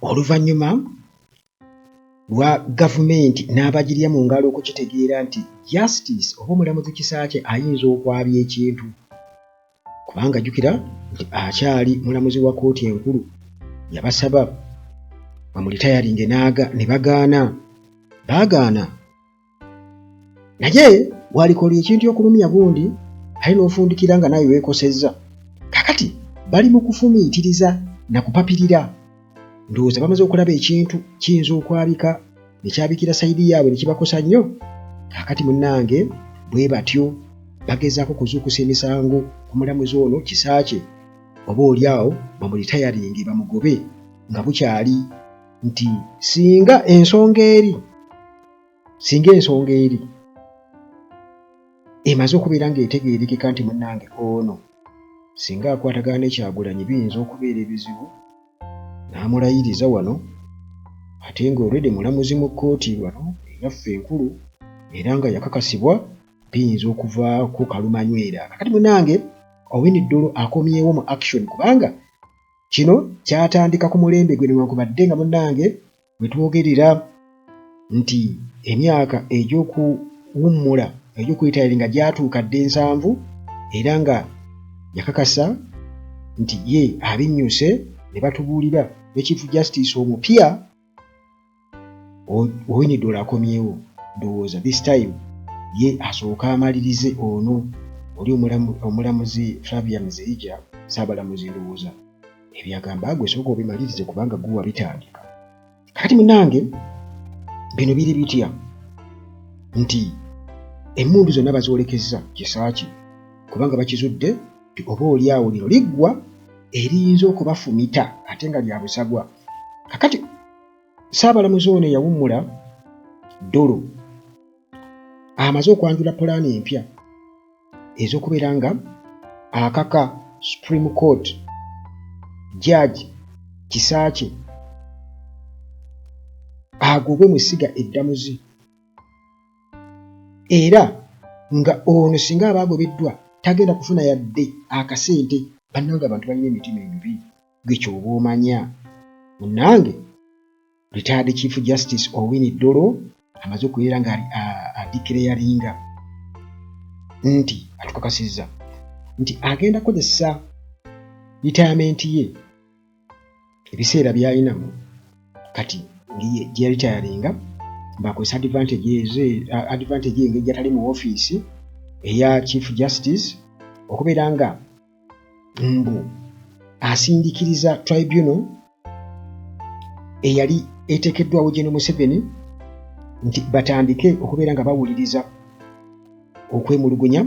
oluvannyuma lwa gavumenti n'abagirya mu ngalo okukitegeera nti justice oba omulamuzi Kisakye ayinza okwabya ekintu, kubanga jjukira nti akyali mulamuzi wa kkooti enkulu, yabasaba bamulitayalinge ne bagaana. Naye walikola ekintu okulumya gundi ali n'ofundikira nga nawe weekosezza. Kakati bali mu kufumiitiriza na kupapirira. Ndowooza bamaze okulaba ekintu kiyinza okwabika ne kyabikira sayidi yaabwe ne kibakosa nnyo. Kakati munnange bwe batyo bagezaako kuzuukusa emisango ku mulamuzi ono Kisakye, oba oliawo bamulitayalinge bamugobe nga bukyali, nti singa ensonga eri emaze okubeera ng'etegeerekeka nti munnange ono singa akwatagana ne Kyagulanyi biyinza okubeera ebizibu, n'amulayiriza wano, ate ng'olwedde mulamuzi mu kkooti wano eyaffe enkulu era nga yakakasibwa, biyinza okuvaako kalumanywera. Kakati munnange Owiny Dollo akomyewo mu action, kubanga kino kyatandika ku mulembe gwe newankubadde nga munnange bwe twogerera nti emyaka egy'okuwummula egy'okwetayiringa gyatuuka dde 7, era nga yakakasa nti ye abinnyuse ne batubuulira ne Chief Justice omupya Owiny Dollo akomyewo. Ndowooza this time ye asooka amalirize ono oli omulamuzi Flavia Mzirija, Ssaabalamuzi. Ndowooza ebyagamba gwe sooka obimalirize kubanga guwa bitandika. Kakati munnange bino biri bitya nti emmundu zonna bazoolekezza Kisakye, kubanga bakizudde nti oba oliawo lino liggwa eriyinza okubafumita ate nga lya busagwa. Kakati Ssaabalamuzi ono yawummula Dollo amaze okwanjula pulaani empya ez'okubeera nga akaka Supreme Court Judge Kisakye agobwe mu essiga eddamuzi, era nga ono singa aba agobeddwa tagenda kufuna yadde akasente. Bannange abantu balina emitima emibi, gwe ky'oba omanya. Munnange retired Chief Justice Owiny Dollo amaze okubeera nga adeclaringa nti atukakasizza nti agenda kukozesa retirement ye ebiseera by'alinamu kati gye yaritayaringa ng'akozesa advantage engeri gy'atali mu woofiisi eya Chief Justice okubeera nga asindikiriza tribunal eyali eteekeddwawo General Museveni nti batandike okubeera nga bawuliriza okwemulugunya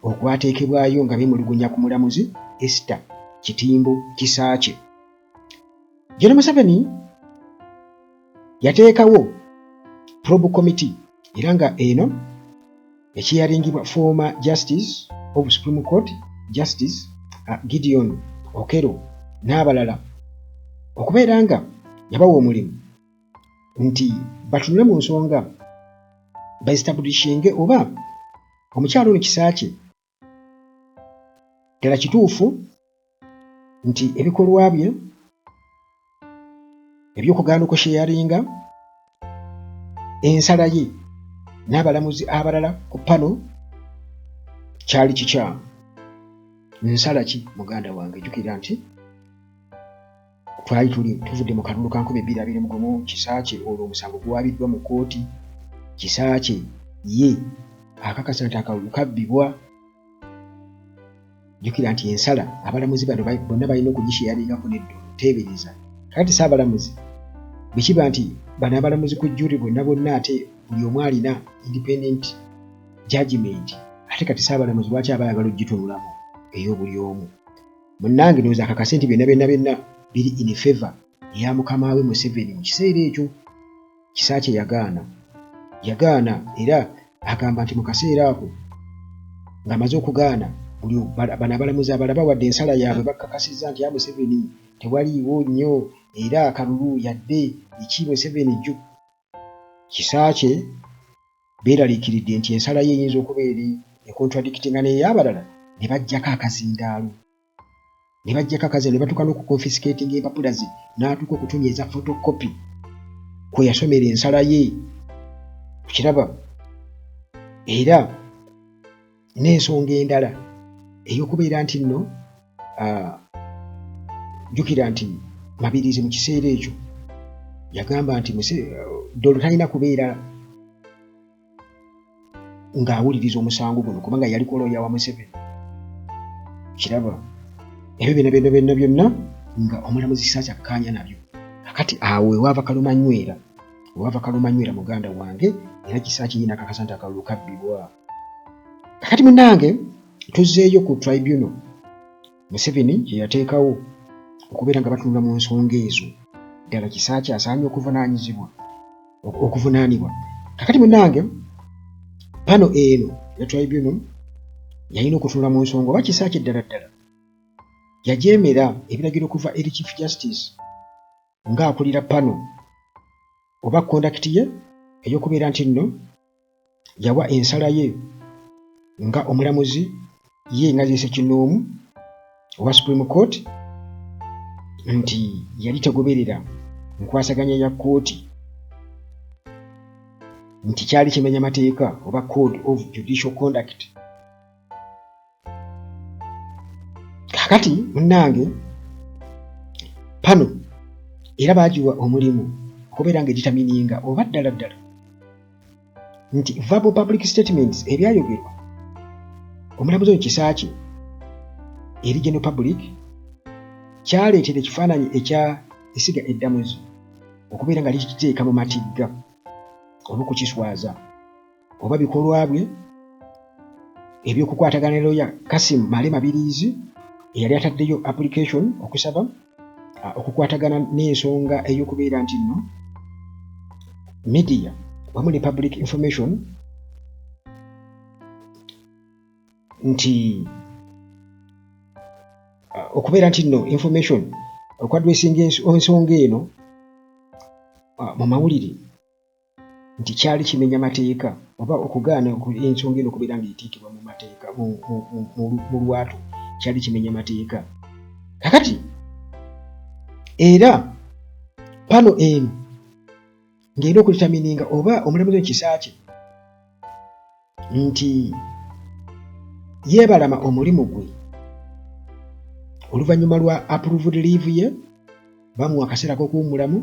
okwateekebwayo nga beemulugunya ku mulamuzi Esther Kitimbo Kisakye. General Museveni yateekawo probe committee era nga eno ekiyaringibwa former Justice of Supreme Court Justice Gideon Okero n'abalala okubeera nga yabawa omulimu nti batunule mu nsonga baestablishinge oba omukyalo ono Kisakye ddala kituufu nti ebikolwa bye eby'okugaana okusheyaringa ensala ye n'abalamuzi abalala ku pano kyali kikyamu. Nsala ki muganda wange? Jjukira nti twali tuvudde mu kalulu ka 2021 Kisakye olwo omusango guwabiddwa mu kkooti. Kisakye ye akakasa nti akalulu kabbibwa. Jjukira nti ensala abalamuzi bano bonna balina okugisheyaringako neddo teebereza. Kakati Ssaabalamuzi bwe kiba nti bano abalamuzi ku jjuri bonna ate buli omu alina independent judgment, ate kati Ssaabalamuzi lwaki aba ayagala ogitunulamu ey'obuli omu? Munnange ndowooza akakase nti byonna biri in favor eya mukama we Museveni. Mu kiseera ekyo Kisakye yagaana era agamba nti mu kaseera ako ng'amaze okugaana buli bano abalamuzi abalala bawadde ensala yaabwe bakakasizza nti Museveni tewaliiwo nnyo era akalulu yadde eki Museveni jju. Kisakye beeraliikiridde nti ensala ye eyinza okuba eri econtradictinga n'ey'abalala ne bajjako akazindaalo. ne bajjako akazi ne batuuka n'okuconfiscatinga empapula ze n'atuuka okutunyweza photocopy kwe yasomera ensala ye kukiraba era n'ensonga endala ey'okubeera nti nno jjukira nti Mabirizi mu kiseera ekyo yagamba nti Dolo talina kubeera ng'awuliriza omusango guno kubanga yali kolooya wa Museveni kiraba ebyo byonna nga omulamuzi Kisakye akkaanya nabyo kakati awo ewaava Kalumanywera muganda wange era Kisakye yina akakasa nti akalulu kabbibwa kakati munnange tuzzeeyo ku tribunal Museveni kye yateekawo okubeera nga batunula mu nsonga ezo ddala Kisakye asaanye okuvunaanibwa kakati munnange pano eno ya tribunal yalina okutunula mu nsonga oba Kisakye ddala yajeemera ebiragiro okuva eri Chief Justice ng'akulira pano oba conduct ye ey'okubeera nti nno yawa ensala ye nga omulamuzi ye nga Zese Kinoomu owa Supreme Court nti yali tegoberera nkwasaganya ya kkooti nti kyali kimenya mateeka oba Code of Judicial Conduct. Kakati munnange pano era baagiwa omulimu okubeera nga egitamininga oba ddala nti verbal public statements ebyayogerwa omulamuzi oyo Kisakye eri general public kyaleetera ekifaananyi ekya esiga eddamuzi okubeera nga likiteeka mu matigga oba okukiswaza oba bikolwa bye ebyokukwatagana ne lawyer Kassim Male Mabirizi eyali ataddeyo application okusaba okukwatagana n'ensonga ey'okubeera nti nno media wamu ne public information nti okubeera nti nno information okwadwesinga ensonga eno mu mawulire nti kyali kimenya mateeka oba okugaana ensonga eno okubeera nga etiikibwa mu mateeka mu lwatu kyali kimenya mateeka kakati era pano eno ng'erina okuditamininga oba omulamuzi Kisakye nti yeebalama omulimu gwe oluvannyuma lwa approved leave ye bamuwa akaseera k'okuwummulamu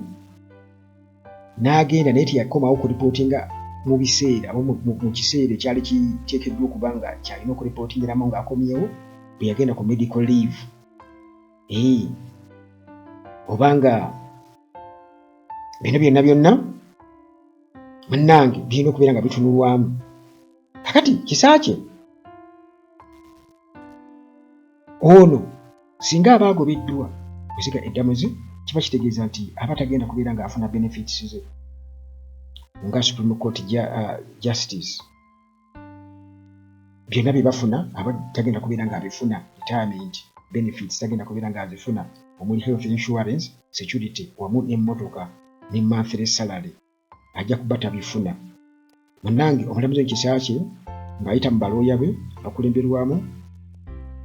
n'agenda naye teyakomawo kuripootinga mu biseera mu kiseera ekyali kiteekeddwa okuba nga kyalina okuripootingiramu ng'akomyewo bwe yagenda ku medical leave obanga bino byonna munnange birina okubeera nga bitunulwamu kakati Kisakye ono singa aba agobeddwa okusiga eddamuzi kiba kitegeeza nti aba tagenda kubeera ng'afuna benefits ze nga Supreme Court Justice byonna bye bafuna aba tagenda kubeera ng'abifuna retirement benefits tagenda kubeera ng'azifuna omuli health insurance security wamu n'emmotoka ne monthly salary ajja kuba tabifuna munnange omulamuzi Kisakye ng'ayita mu balooya be bakulemberwamu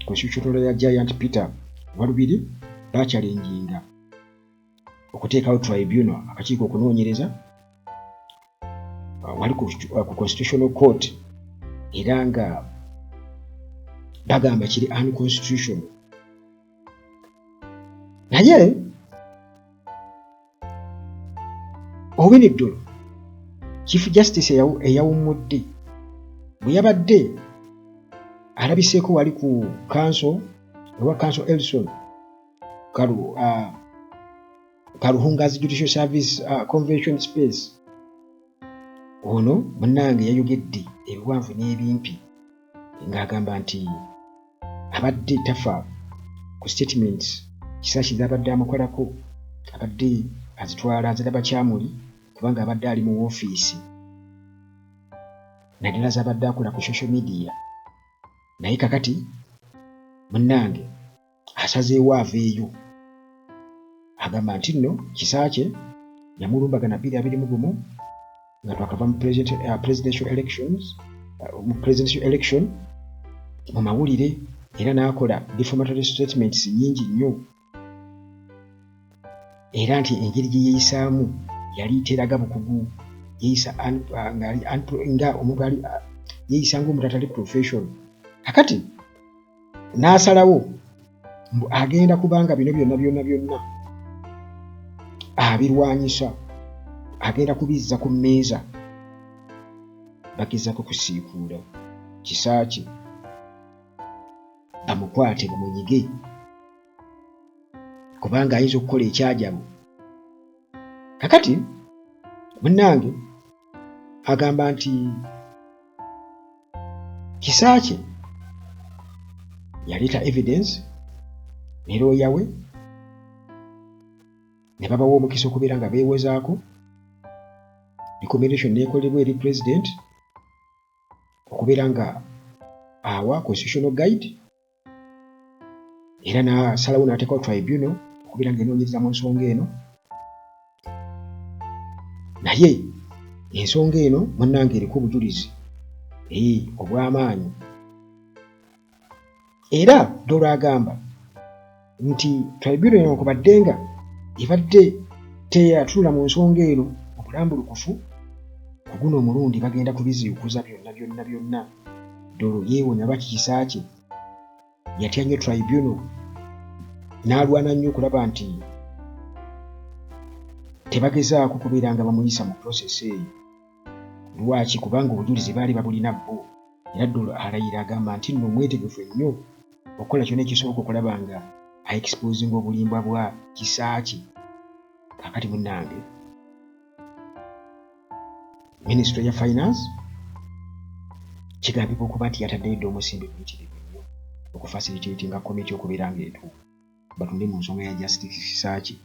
constitutional lawyer Giant Peter Walubiri bakyalenginga okuteekawo tribunal akakiiko okunoonyereza wali ku constitutional court era nga bagamba kiri unconstitutional naye Owiny-Dollo Chief Justice eyawummudde bwe yabadde alabiseeko wali ku council ewa council Elson Karuhungazi Judicial Service Convention Space ono munnange yayogedde ebiwanvu n'ebimpi ng'agamba nti abadde tafa ku statements Kisakye z'abadde amukolako abadde azitwala aziraba kyamuli kubanga abadde ali mu woofiisi naddala z'abadde akola ku social media naye kakati munnange asazeewo aveeyo agamba nti nno Kisakye yamulumbagana 2021 nga twakava mu presidential election mu mawulire era n'akola defamatory statements nnyingi nnyo, era nti engeri gye yeeyisaamu yali teraga bukugu, yeeyisa nga omuntu ali yeeyisa ng'omuntu atali professional. Kakati n'asalawo agenda kubanga bino byonna abirwanyisa, agenda kubizza ku mmeeza, bagezaako kusiikuula Kisaakye bamukwate bamunyige kubanga ayinza okukola ekyajabu. Kakati munnange agamba nti Kisaakye yaleeta evidence ne looya we ne babawa omukisa okubeera nga beewozaako, recommendation n'ekolebwa eri president okubeera nga awa constitutional guide, era n'asalawo n'ateekawo tribunal okubeera nga enoonyereza mu nsonga eno. Naye ensonga eno munnange eriko obujulizi obw'amaanyi, era Dolo agamba nti tribunal eno kubadde nga ebadde teyatula mu nsonga eno obulambulukufu, ku guno omulundi bagenda kubiziikuza byonna. Dolo yeewonya lwaki Kisaakye yatya nnyo tribunal n'alwana nnyo okulaba nti tebagezaako kubeera nga bamuyisa mu process eyo. Lwaki? Kubanga obujulizi baali babulina bo, era Dolo alayira agamba nti nno mwetegefu ennyo okukola kyonna ekisoboka okulaba nga aexposinga obulimbwa bwa Kisaakye. Kakati munnange Ministry ya Finance kigambibwa okuba nti yataddeyo dda omusimbi guyitirivu nnyo okufacilitatinga komiti okubeera ng'etuuka batunde mu nsonga ya Justice Kisaakye.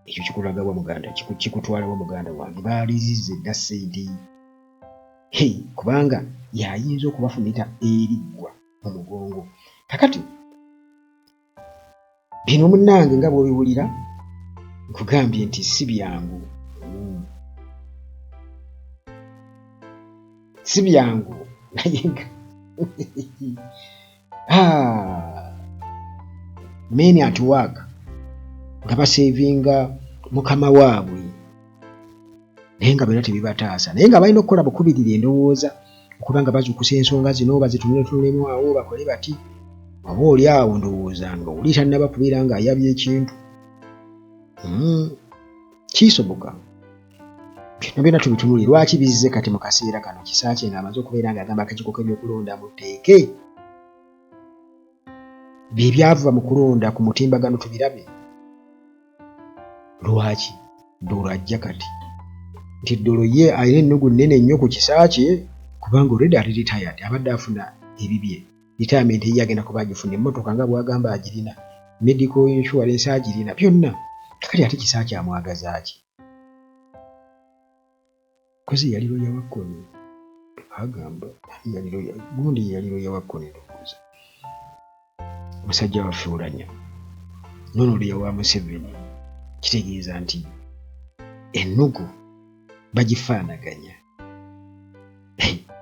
Ekyo kikulaga wa muganda, kikutwala wa muganda wange, baalizizza edda ssente kubanga yayinza okubafunita eriggwa mu mugongo. Kakati bino munnange nga bw'obiwulira nkugambye nti si byangu, si byangu naye nga men at work nga baseevinga mukama waabwe naye nga bera tebibataasa, naye nga balina okukola bukubirira endowooza okuba nga bazukusa ensonga zino bazitunuletunulemu awo bakole bati. Oba oli awo ndowooza nga oli tannaba kubeera nga ayabye ekintu, kisoboka. Bino byonna tubitunulire lwaki bizze kati mu kaseera kano Kisaakye ng'amaze okubeera ng'agamba akakiiko k'ebyokulonda muteeke bye byava mu kulonda ku mutimbagano tubirabe. Lwaki? Dolo ajja kati nti Dolo ye alina ennugu nnene nnyo ku Kisaakye kubanga already ali retired, abadde afuna ebibye. Retirement ye agenda kuba agifuna, emmotoka nga bw'agamba agirina, medical insurance agirina, byonna. Kakati ate Kisaakye amwagaza ki? Kozi yali looya wa Kkoni agamba gundi yali looya wa Kkoni ndowooza, musajja waffe Oulanyah nono looya wa Museveni. Kitegeeza nti ennugu bagifaanaganya.